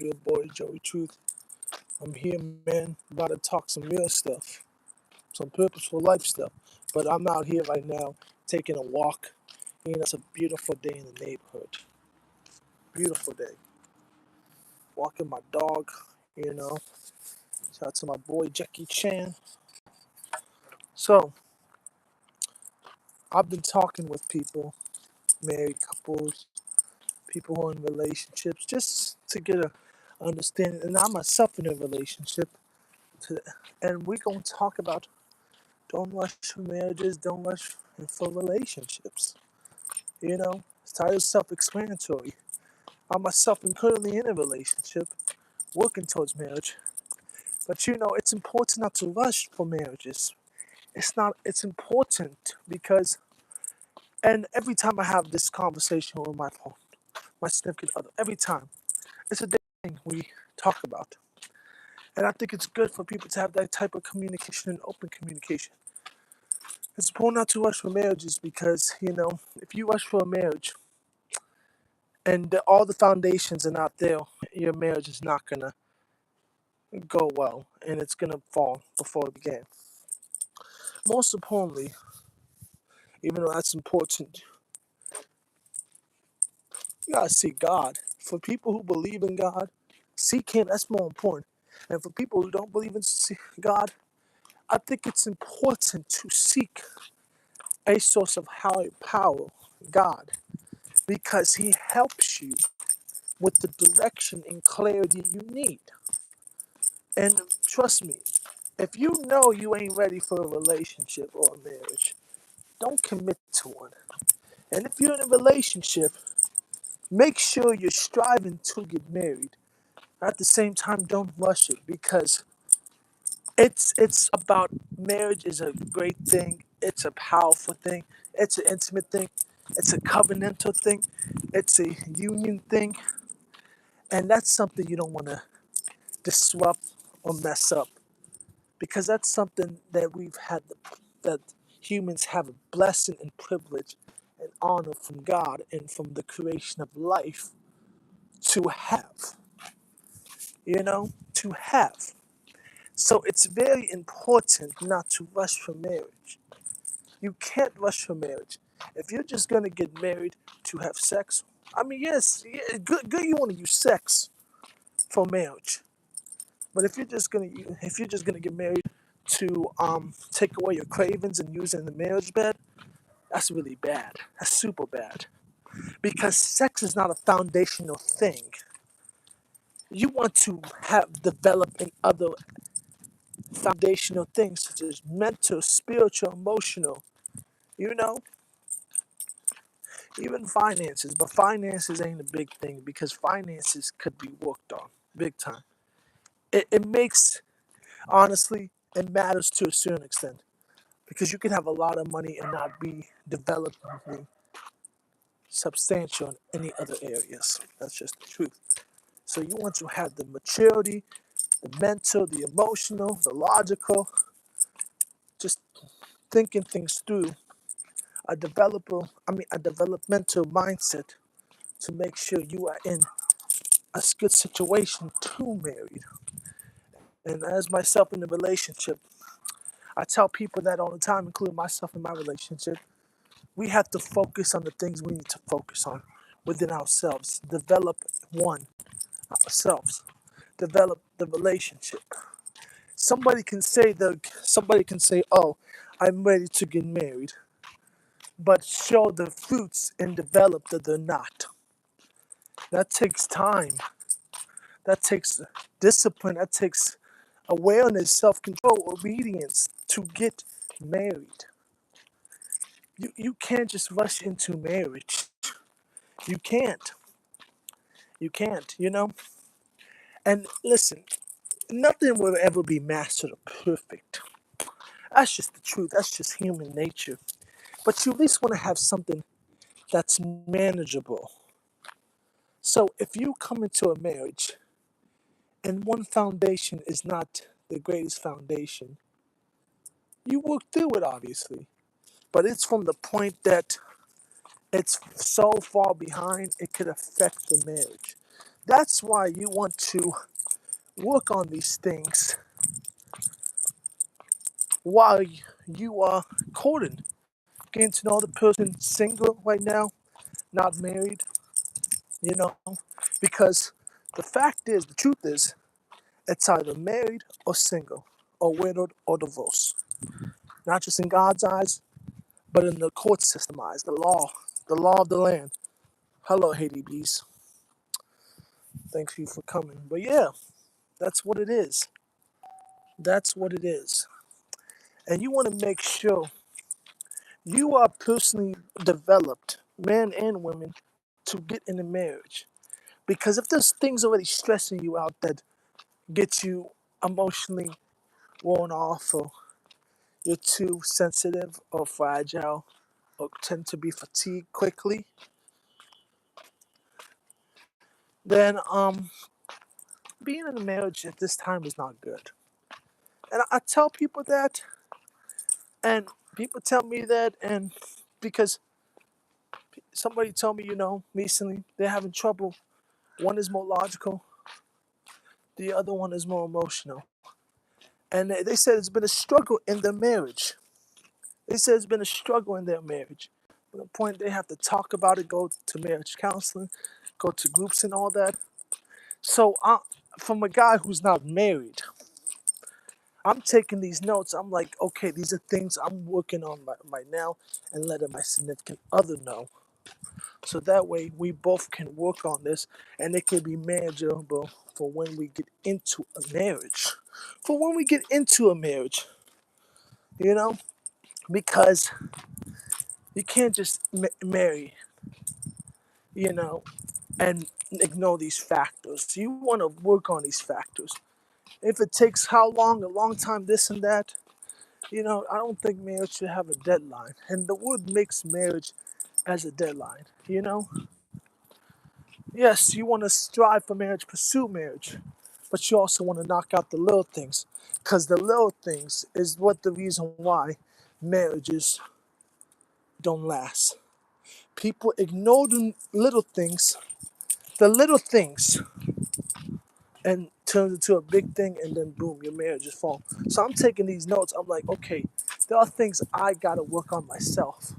your boy Joey Truth. I'm here, man, about to talk some real stuff, some purposeful life stuff. But I'm out here right now taking a walk. It's a beautiful day in the neighborhood. Beautiful day. Walking my dog, you know. Shout out to my boy Jackie Chan. So, I've been talking with people, married couples, people who are in relationships, just to get a understanding. And I'm myself in a relationship. To, and we're going to talk about don't rush for marriages, don't rush for relationships. It's title self-explanatory. I myself am currently in a relationship, working towards marriage. But it's important not to rush for marriages. It's important because, and every time I have this conversation with my significant other, every time, it's a thing we talk about. And I think it's good for people to have that type of communication and open communication. It's important not to rush for marriages because, if you rush for a marriage and all the foundations are not there, your marriage is not going to go well and it's going to fall before it began. Most importantly, even though that's important, you got to seek God. For people who believe in God, seek Him. That's more important. And for people who don't believe in God, I think it's important to seek a source of higher power, God, because He helps you with the direction and clarity you need. And trust me, if you know you ain't ready for a relationship or a marriage, don't commit to one. And if you're in a relationship, make sure you're striving to get married. At the same time, don't rush it because it's about marriage is a great thing. It's a powerful thing. It's an intimate thing. It's a covenantal thing. It's a union thing. And that's something you don't want to disrupt or mess up because that's something that that humans have a blessing and privilege and honor from God and from the creation of life to have, to have. So it's very important not to rush for marriage. You can't rush for marriage. If you're just gonna get married to have sex, I mean, yes, yeah, good. You want to use sex for marriage, but if you're just gonna get married to take away your cravings and use it in the marriage bed, that's really bad. That's super bad because sex is not a foundational thing. You want to have developing other foundational things such as mental, spiritual, emotional, you know, even finances. But finances ain't a big thing because finances could be worked on big time. It makes, honestly, it matters to a certain extent because you can have a lot of money and not be developing substantial in any other areas. That's just the truth. So you want to have the maturity, the mental, the emotional, the logical, just thinking things through, a developmental mindset to make sure you are in a good situation to marry. And as myself in a relationship, I tell people that all the time, including myself in my relationship, we have to focus on the things we need to focus on within ourselves. Develop ourselves. Develop the relationship. Somebody can say, "Oh, I'm ready to get married," but show the fruits and develop that they're not. That takes time. That takes discipline. That takes awareness, self-control, obedience to get married. You can't just rush into marriage. You can't. You can't, And listen, nothing will ever be mastered or perfect. That's just the truth. That's just human nature. But you at least want to have something that's manageable. So if you come into a marriage and one foundation is not the greatest foundation, you work through it, obviously. But it's from the point that it's so far behind, it could affect the marriage. That's why you want to work on these things while you are courting, getting to know the person single right now, not married, you know, because the fact is, the truth is, it's either married or single, or widowed or divorced. Not just in God's eyes, but in the court system eyes, the law of the land. Hello, Haiti bees. Thank you for coming. But yeah, that's what it is. That's what it is. And you want to make sure you are personally developed, men and women, to get in a marriage. Because if there's things already stressing you out that get you emotionally worn off, or you're too sensitive or fragile, or tend to be fatigued quickly, then being in a marriage at this time is not good. And I tell people that, and people tell me that, and because somebody told me, recently they're having trouble. One is more logical, the other one is more emotional. And they said it's been a struggle in their marriage. They said it's been a struggle in their marriage. To the point they have to talk about it, go to marriage counseling, go to groups and all that. So, from a guy who's not married, I'm taking these notes. I'm like, okay, these are things I'm working on right now and letting my significant other know. So that way we both can work on this and it can be manageable for when we get into a marriage. For when we get into a marriage, you know, because you can't just marry, you know, and ignore these factors. You want to work on these factors. If it takes how long, a long time, this and that, I don't think marriage should have a deadline. And the word makes marriage as a deadline, Yes, you want to strive for marriage, pursue marriage, but you also want to knock out the little things. Because the little things is what the reason why marriages don't last. People ignore the little things, and turns into a big thing, and then boom, your marriage is fall. So I'm taking these notes. I'm like, okay, there are things I gotta work on myself.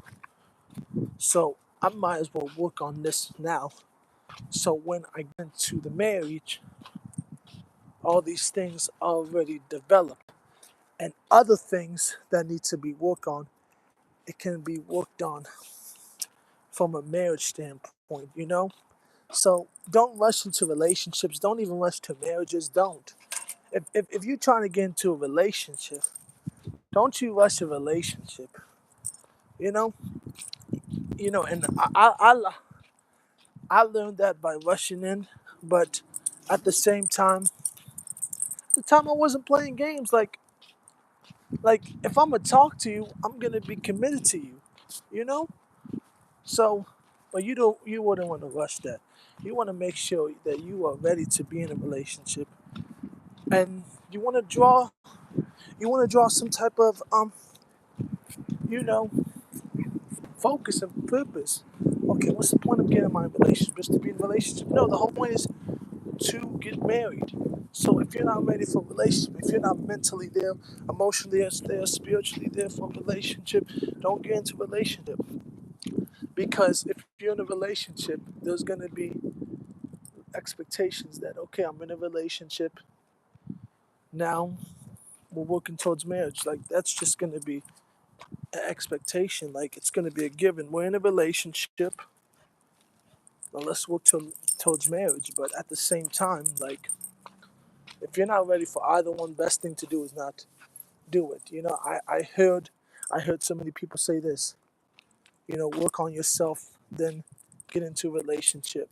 So I might as well work on this now. So when I get into the marriage, all these things are already developed. And other things that need to be worked on, it can be worked on from a marriage standpoint. So don't rush into relationships. Don't even rush to marriages. Don't. If you're trying to get into a relationship, don't you rush a relationship. You know, and I learned that by rushing in, but at the same time, I wasn't playing games. Like if I'm gonna talk to you, I'm gonna be committed to you. You know. So, but you wouldn't want to rush that. You want to make sure that you are ready to be in a relationship, and you want to draw some type of you know focus and purpose. Okay, what's the point of getting in my relationship? Just to be in a relationship? No, the whole point is to get married. So if you're not ready for a relationship, if you're not mentally there, emotionally there, spiritually there for a relationship, don't get into a relationship. Because if you're in a relationship, there's gonna be expectations that, okay, I'm in a relationship now, we're working towards marriage. Like that's just gonna be an expectation. Like it's gonna be a given. We're in a relationship. Well, let's work towards marriage. But at the same time, like if you're not ready for either one, best thing to do is not do it. I heard so many people say this. Work on yourself, then get into a relationship.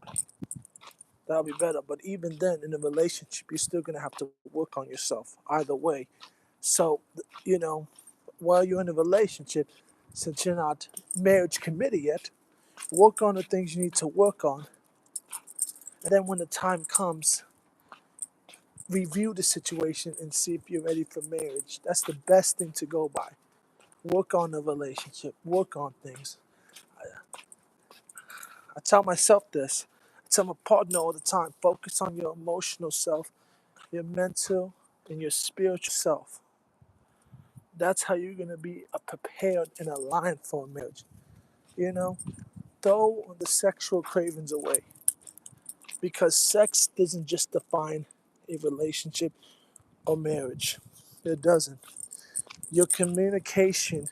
That'll be better. But even then, in a relationship, you're still gonna have to work on yourself either way. So, you know, while you're in a relationship, since you're not marriage committed yet, work on the things you need to work on. And then when the time comes, review the situation and see if you're ready for marriage. That's the best thing to go by. Work on the relationship, work on things. I tell myself this. I tell my partner all the time, focus on your emotional self, your mental, and your spiritual self. That's how you're gonna be prepared and aligned for a marriage. You know, throw the sexual cravings away because sex doesn't just define a relationship or marriage. It doesn't. Your communication,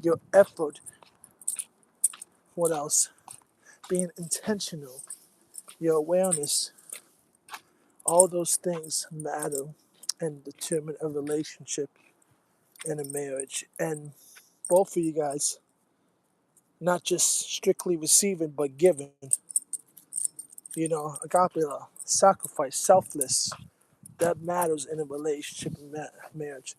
your effort, what else? Being intentional, your awareness, all those things matter and determine a relationship and a marriage. And both of you guys, not just strictly receiving, but giving. Agape love, sacrifice, selfless. That matters in a relationship and marriage.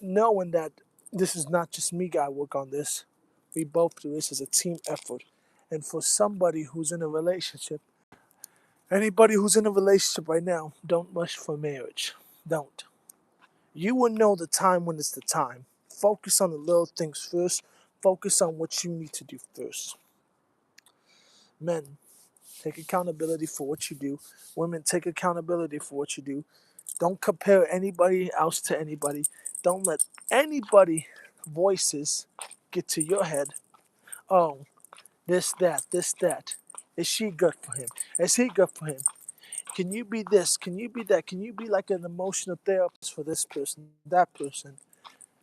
Knowing that this is not just me, God, work on this. We both do this as a team effort. And for somebody who's in a relationship, anybody who's in a relationship right now, don't rush for marriage. Don't. You will know the time when it's the time. Focus on the little things first. Focus on what you need to do first. Men, take accountability for what you do. Women, take accountability for what you do. Don't compare anybody else to anybody. Don't let anybody voices get to your head. Oh, this, that. Is she good for him? Is he good for him? Can you be this? Can you be that? Can you be like an emotional therapist for this person, that person?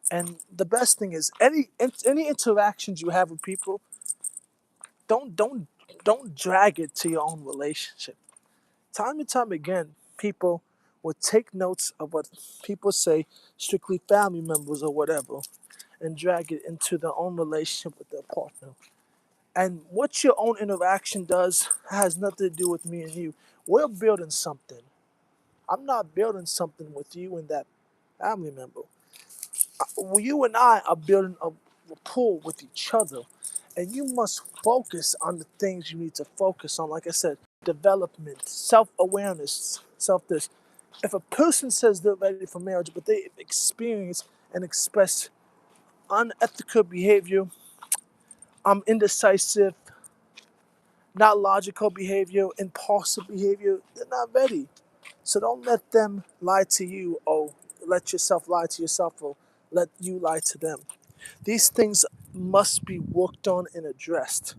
And the best thing is any interactions you have with people, don't don't don't drag it to your own relationship. Time and time again, people will take notes of what people say, strictly family members or whatever, and drag it into their own relationship with their partner. And what your own interaction does has nothing to do with me and you. We're building something. I'm not building something with you and that family member. You and I are building a rapport with each other, and you must focus on the things you need to focus on. Like I said, development, self-awareness, self-this. If a person says they're ready for marriage, but they experience and express unethical behavior, indecisive, not logical behavior, impulsive behavior, they're not ready. So don't let them lie to you, or let yourself lie to yourself, or let you lie to them. These things must be worked on and addressed.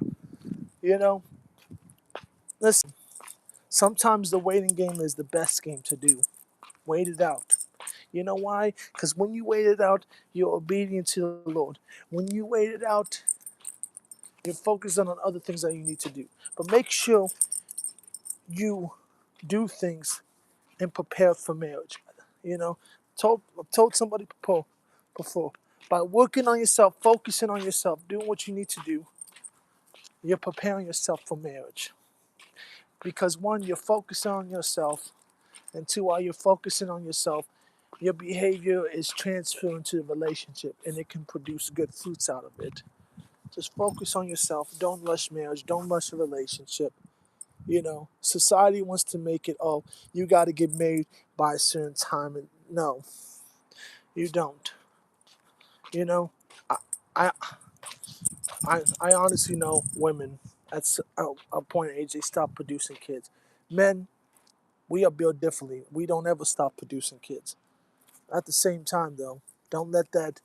You know, listen, sometimes the waiting game is the best game to do. Wait it out. You know why? Because when you wait it out, you're obedient to the Lord. When you wait it out, you're focusing on other things that you need to do. But make sure you do things and prepare for marriage. You know, I've told somebody before, by working on yourself, focusing on yourself, doing what you need to do, you're preparing yourself for marriage. Because one, you're focusing on yourself, and two, while you're focusing on yourself, your behavior is transferring to the relationship, and it can produce good fruits out of it. Just focus on yourself. Don't rush marriage. Don't rush a relationship. Society wants to make it, oh, you got to get married by a certain time, and no, you don't. You know, I, I, I honestly know women at a point in age they stop producing kids. Men, we are built differently. We don't ever stop producing kids. At the same time, though, don't let that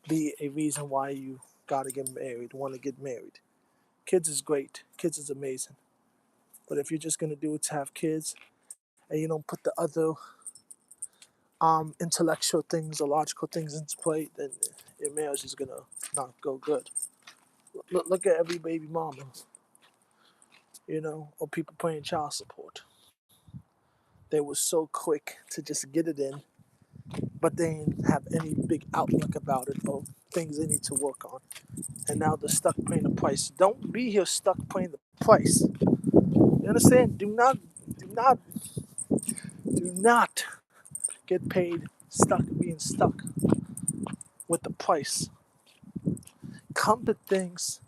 be a reason why you gotta get married, want to get married. Kids is great. Kids is amazing. But if you're just gonna do it to have kids and you don't put the other intellectual things or logical things into play, then your marriage is gonna not go good. Look at every baby mama, or people paying child support. They were so quick to just get it in, but they didn't have any big outlook about it or things they need to work on. And now they're stuck paying the price. Don't be here stuck paying the price. You understand? Do not get paid stuck being stuck with the price. Come to things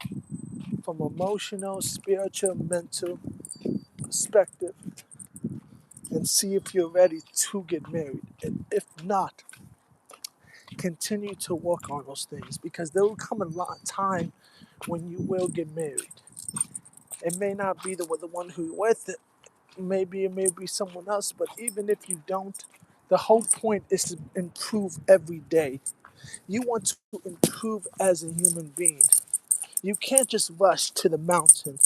from emotional, spiritual, mental perspective and see if you're ready to get married. And if not, continue to work on those things because there will come a time when you will get married. It may not be the one who you're with. Maybe it may be someone else. But even if you don't, the whole point is to improve every day. You want to improve as a human being. You can't just rush to the mountain,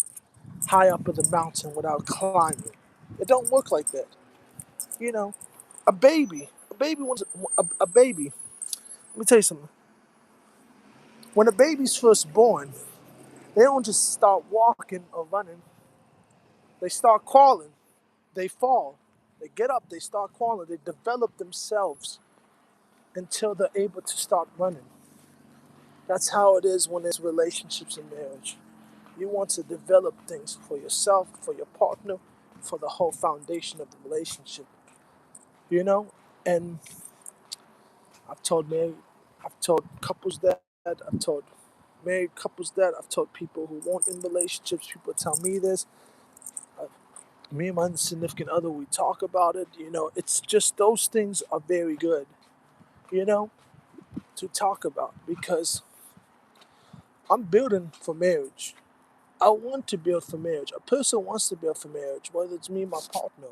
high up of the mountain without climbing. It don't work like that. You know, a baby wants a baby. Let me tell you something. When a baby's first born, they don't just start walking or running. They start crawling. They fall. They get up. They start crawling. They develop themselves until they're able to start running. That's how it is when there's relationships in marriage. You want to develop things for yourself, for your partner, for the whole foundation of the relationship. You know, and I've told married, I've told couples that, I've told married couples that, I've told people who weren't in relationships. People tell me this. Uh, Me and my significant other, we talk about it. You know, it's just those things are very good. You know, to talk about because I'm building for marriage. I want to build for marriage. A person wants to build for marriage, whether it's me and my partner.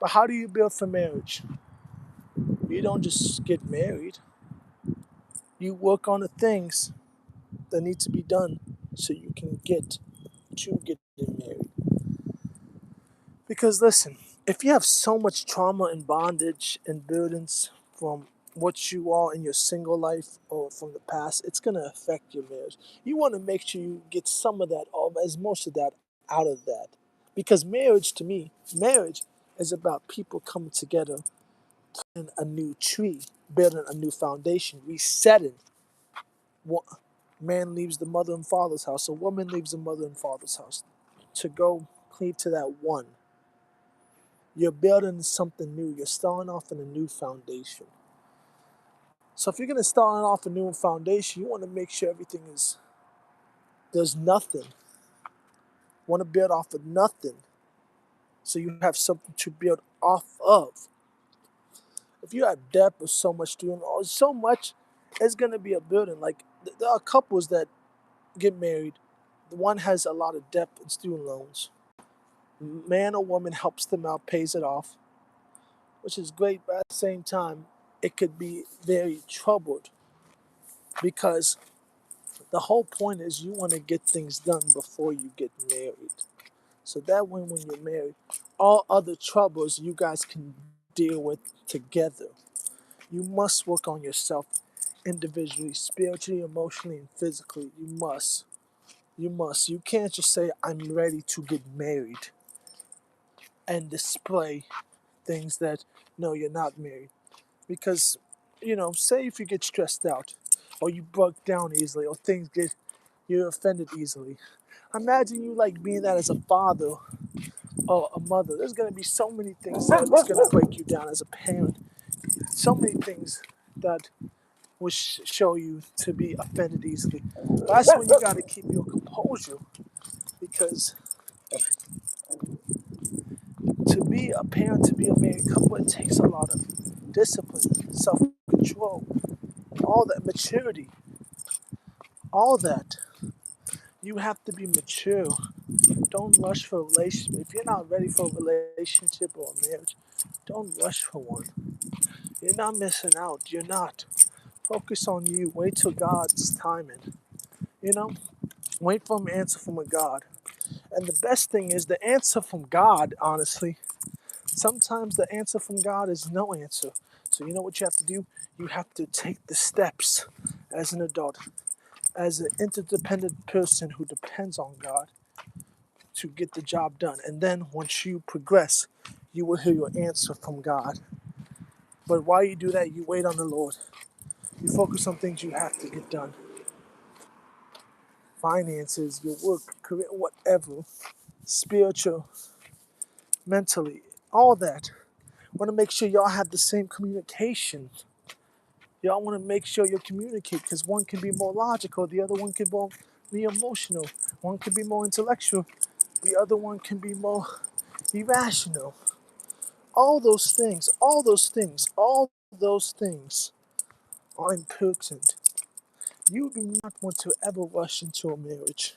But how do you build for marriage? You don't just get married. You work on the things that need to be done so you can get to getting married. Because listen, if you have so much trauma and bondage and burdens from what you are in your single life or from the past, it's gonna affect your marriage. You want to make sure you get some of that or as most of that out of that. Because marriage to me, marriage is about people coming together in a new tree, building a new foundation, resetting. One man leaves the mother and father's house, a woman leaves the mother and father's house to go cleave to that one. You're building something new. You're starting off in a new foundation. So if you're gonna start off a new foundation, you want to make sure everything is there's nothing. Want to build off of nothing, so you have something to build off of. If you have debt or so much student or so much, it's gonna be a burden. Like there are couples that get married. The one has a lot of debt and student loans. Man or woman helps them out, pays it off, which is great. But at the same time, it could be very troubled because the whole point is you want to get things done before you get married. So that when you're married, all other troubles you guys can deal with together. You must work on yourself individually, spiritually, emotionally, and physically. You must. You must. You can't just say, I'm ready to get married and display things that, no, you're not married. Because, say if you get stressed out or you broke down easily or you're offended easily. Imagine you like being that as a father or a mother. There's going to be so many things that's going to break you down as a parent. So many things that will show you to be offended easily. But that's when you got to keep your composure because to be a parent, to be a married couple, it takes a lot of discipline, self-control, all that maturity, all that. You have to be mature. Don't rush for a relationship. If you're not ready for a relationship or a marriage, don't rush for one. You're not missing out. You're not. Focus on you. Wait till God's timing. You know, wait for an answer from a God. And the best thing is the answer from God, honestly. Sometimes the answer from God is no answer. So you know what you have to do? You have to take the steps as an adult, as an interdependent person who depends on God to get the job done. And then once you progress, you will hear your answer from God. But while you do that, you wait on the Lord. You focus on things you have to get done. Finances, your work, career, whatever, spiritual, mentally, all that. Want to make sure y'all have the same communication. Y'all want to make sure you communicate because one can be more logical, the other one can be emotional, one can be more intellectual, the other one can be more irrational. All those things, all those things, all those things are important. You do not want to ever rush into a marriage.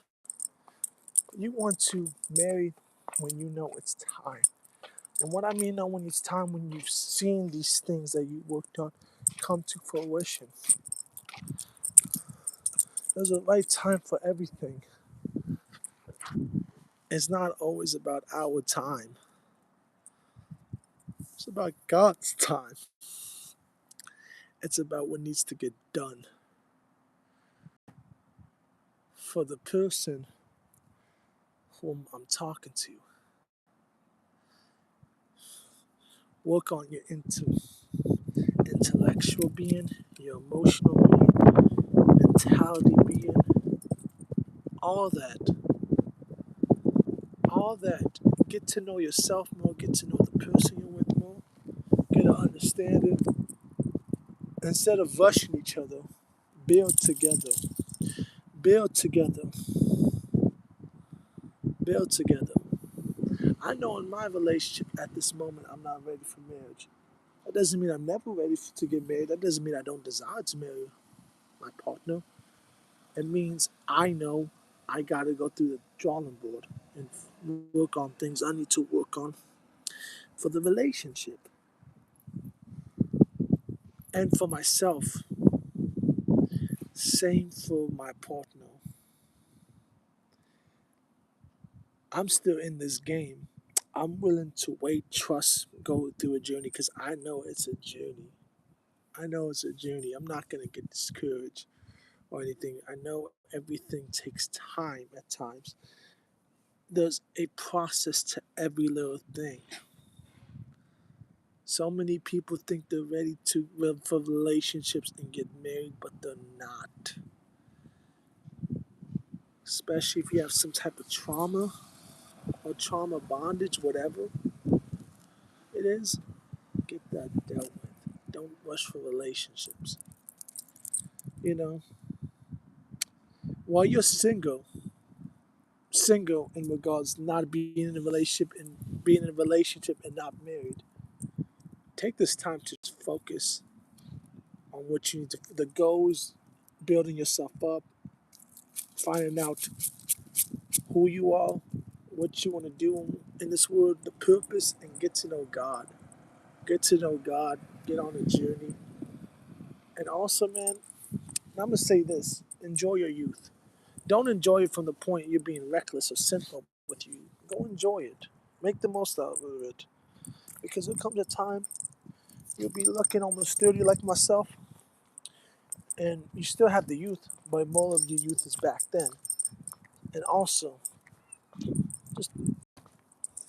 You want to marry when you know it's time. And what I mean now, when it's time, when you've seen these things that you worked on come to fruition. There's a right time for everything. It's not always about our time. It's about God's time. It's about what needs to get done for the person whom I'm talking to. Work on your intellectual being, your emotional being, mentality being, all that. All that. Get to know yourself more, get to know the person you're with more, get an understanding. Instead of rushing each other, build together. Build together. Build together. I know in my relationship at this moment I'm not ready for marriage. That doesn't mean I'm never ready to get married. That doesn't mean I don't desire to marry my partner. It means I know I gotta go through the drawing board and work on things I need to work on for the relationship and for myself. Same for my partner. I'm still in this game. I'm willing to wait, trust, go through a journey because I know it's a journey. I know it's a journey. I'm not gonna get discouraged or anything. I know everything takes time at times. There's a process to every little thing. So many people think they're ready to for relationships and get married, but they're not. Especially if you have some type of trauma or trauma bondage, whatever it is, get that dealt with. Don't rush for relationships. You know, while you're single in regards to not being in a relationship and being in a relationship and not married, take this time to focus on what you need to, the goals, building yourself up, finding out who you are, what you want to do in this world, the purpose, and get to know God. Get to know God, get on a journey. And also, man, I'm going to say this, enjoy your youth. Don't enjoy it from the point you're being reckless or sinful with you. Go enjoy it. Make the most out of it. Because there comes a time you'll be looking almost 30 like myself, and you still have the youth, but more of your youth is back then. And also, just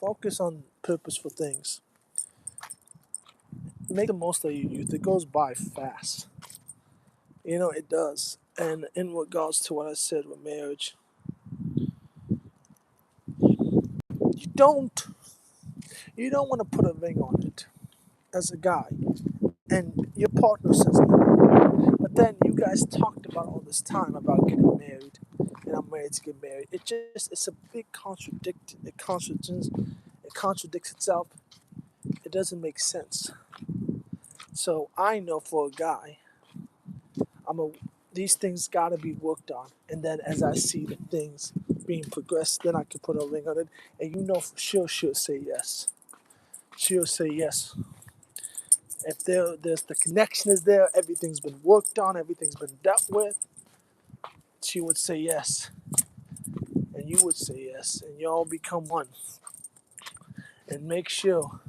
focus on purposeful things. Make the most of your youth. It goes by fast. You know, it does. And in regards to what I said with marriage, you don't you don't want to put a ring on it as a guy. And your partner says no. But then you guys talked about all this time about getting married, and I'm ready to get married. It's a big contradict. It contradicts itself. It doesn't make sense. So I know for a guy, I'm a these things gotta be worked on, and then as I see the things being progressed, then I can put a ring on it, and you know for sure she'll say yes. She'll say yes. If there's the connection is there, everything's been worked on, everything's been dealt with, she would say yes, and you would say yes, and you all become one. And make sure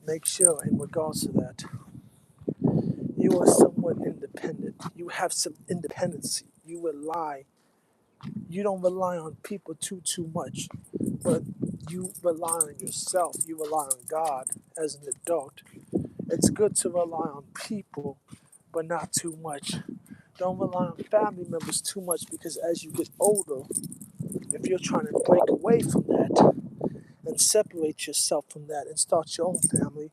in regards to that, you are somewhat independent. You have some independency. You don't rely on people too much, but you rely on yourself. You rely on God as an adult. It's good to rely on people, but not too much. Don't rely on family members too much because as you get older, if you're trying to break away from that and separate yourself from that and start your own family,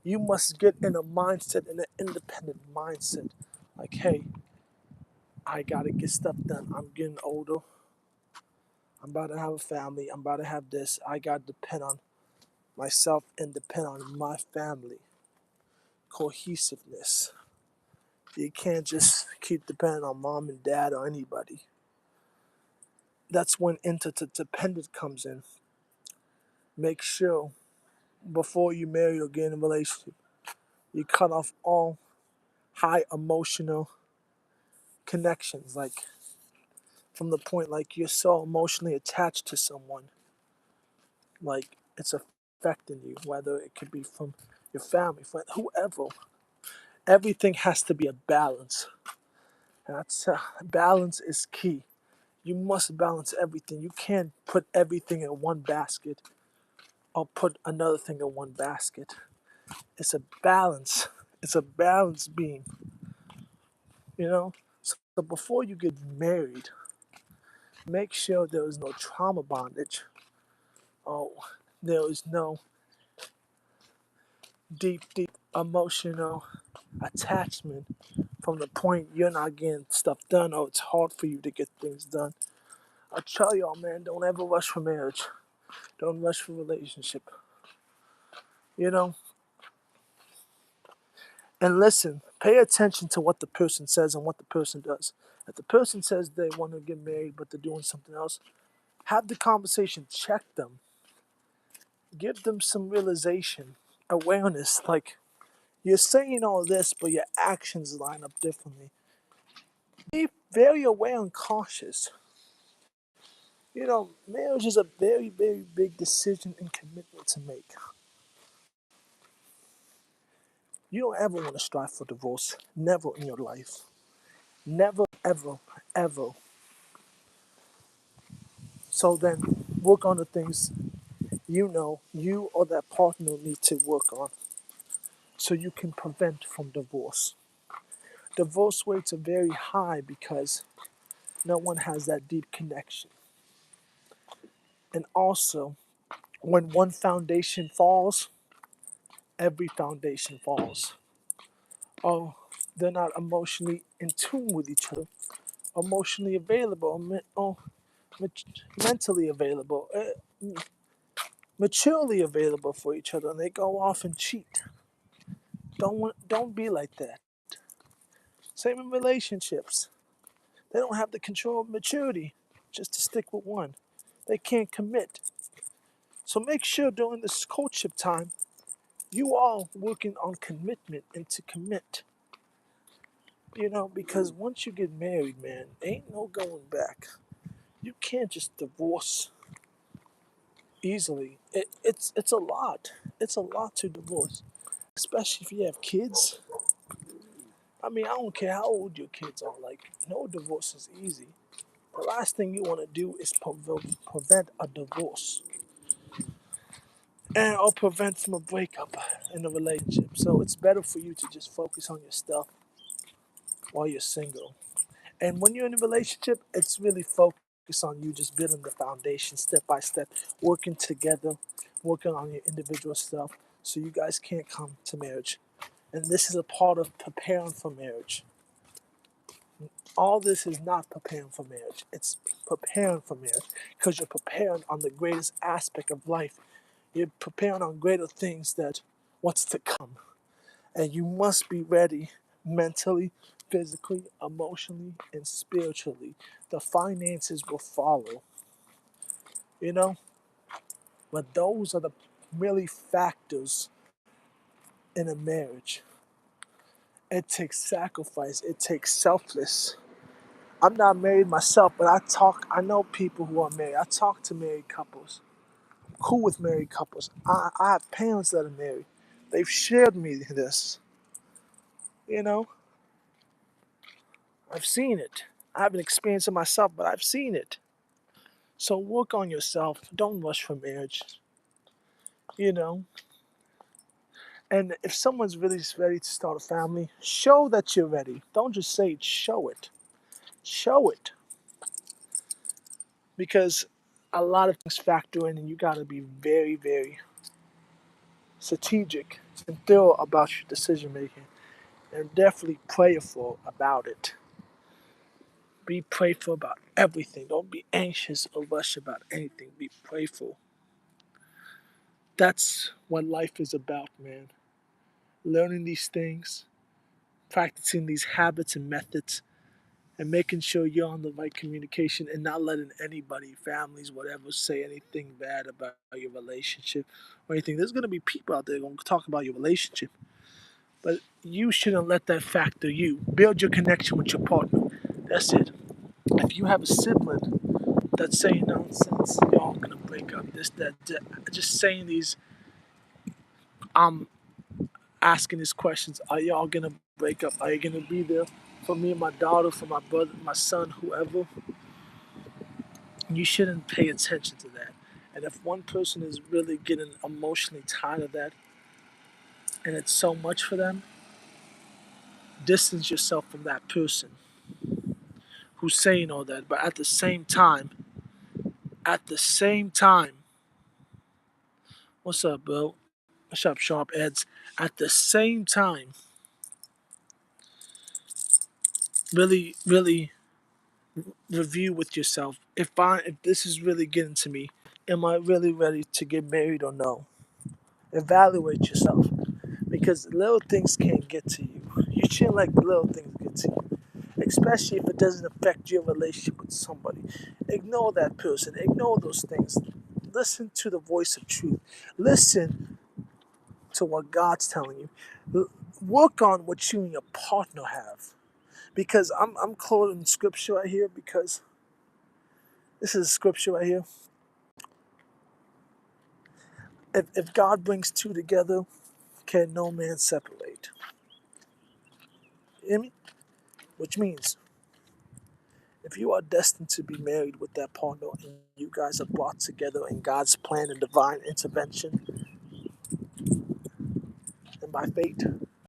you must get in a mindset, in an independent mindset. Like, hey, I gotta get stuff done. I'm getting older. I'm about to have a family. I'm about to have this. I gotta depend on myself and depend on my family. Cohesiveness. You can't just keep depending on mom and dad or anybody. That's when interdependence comes in. Make sure before you marry or get in a relationship, you cut off all high emotional connections. Like from the point like you're so emotionally attached to someone, like it's affecting you, whether it could be from your family, friend, whoever. Everything has to be a balance. And that's balance is key. You must balance everything. You can't put everything in one basket or put another thing in one basket. It's a balance. It's a balance beam, you know? So before you get married, make sure there is no trauma bondage. Oh, there is no deep emotional attachment from the point you're not getting stuff done or it's hard for you to get things done. I tell y'all, man, don't ever rush for marriage. Don't rush for relationship. You know, and listen, pay attention to what the person says and what the person does. If the person says they want to get married but they're doing something else, have the conversation, check them, give them some realization, awareness. Like, you're saying all this, but your actions line up differently. Be very aware and cautious. You know, marriage is a very big decision and commitment to make. You don't ever want to strive for divorce. Never in your life. Never, ever. So then, work on the things you know you or that partner need to work on so you can prevent from divorce. Divorce rates are very high because no one has that deep connection. And also, when one foundation falls, every foundation falls. Or they're not emotionally in tune with each other, emotionally available, or mentally available, maturely available for each other, and they go off and cheat. Don't be like that. Same in relationships. They don't have the control of maturity just to stick with one. They can't commit. So make sure during this courtship time, you are working on commitment and to commit. You know, because once you get married, man, ain't no going back. You can't just divorce easily. It's a lot. It's a lot to divorce, especially if you have kids. I mean, I don't care how old your kids are. Like, no divorce is easy. The last thing you want to do is prevent a divorce and or prevent from a breakup in a relationship. So it's better for you to just focus on your stuff while you're single. And when you're in a relationship, it's really focused on you just building the foundation step by step, working together, working on your individual stuff so you guys can't come to marriage. And this is a part of preparing for marriage. All this is not preparing for marriage. It's preparing for marriage because you're preparing on the greatest aspect of life. You're preparing on greater things that what's to come. And you must be ready mentally, physically, emotionally, and spiritually. The finances will follow, you know? But those are the really factors in a marriage. It takes sacrifice, it takes selfless. I'm not married myself, but I know people who are married. I talk to married couples. I'm cool with married couples. I have parents that are married. They've shared me this. You know, I've seen it. I haven't experienced it myself, but I've seen it. So work on yourself. Don't rush for marriage. You know, and if someone's really ready to start a family, show that you're ready. Don't just say it. Show it. Show it. Because a lot of things factor in, and you got to be very strategic and thorough about your decision making, and definitely prayerful about it. Be prayerful about everything. Don't be anxious or rush about anything. Be prayerful. That's what life is about, man. Learning these things, practicing these habits and methods, and making sure you're on the right communication and not letting anybody, families, whatever, say anything bad about your relationship or anything. There's going to be people out there going to talk about your relationship, but you shouldn't let that factor you. Build your connection with your partner. That's it. If you have a sibling that's saying nonsense, y'all gonna break up. This, that. Just saying these. I'm asking these questions. Are y'all gonna break up? Are you gonna be there for me and my daughter, for my brother, my son, whoever? You shouldn't pay attention to that. And if one person is really getting emotionally tired of that, and it's so much for them, distance yourself from that person who's saying all that. But at the same time, what's up, bro? What's up, Sharp Eds? At the same time, really, really review with yourself. If this is really getting to me, am I really ready to get married or no? Evaluate yourself because little things can't get to you. You shouldn't let little things get to you, especially if it doesn't affect your relationship with somebody. Ignore that person. Ignore those things. Listen to the voice of truth. Listen to what God's telling you. Work on what you and your partner have. Because I'm quoting scripture right here because this is scripture right here. If God brings two together, can no man separate. You hear me? Which means if you are destined to be married with that partner and you guys are brought together in God's plan and divine intervention and by fate,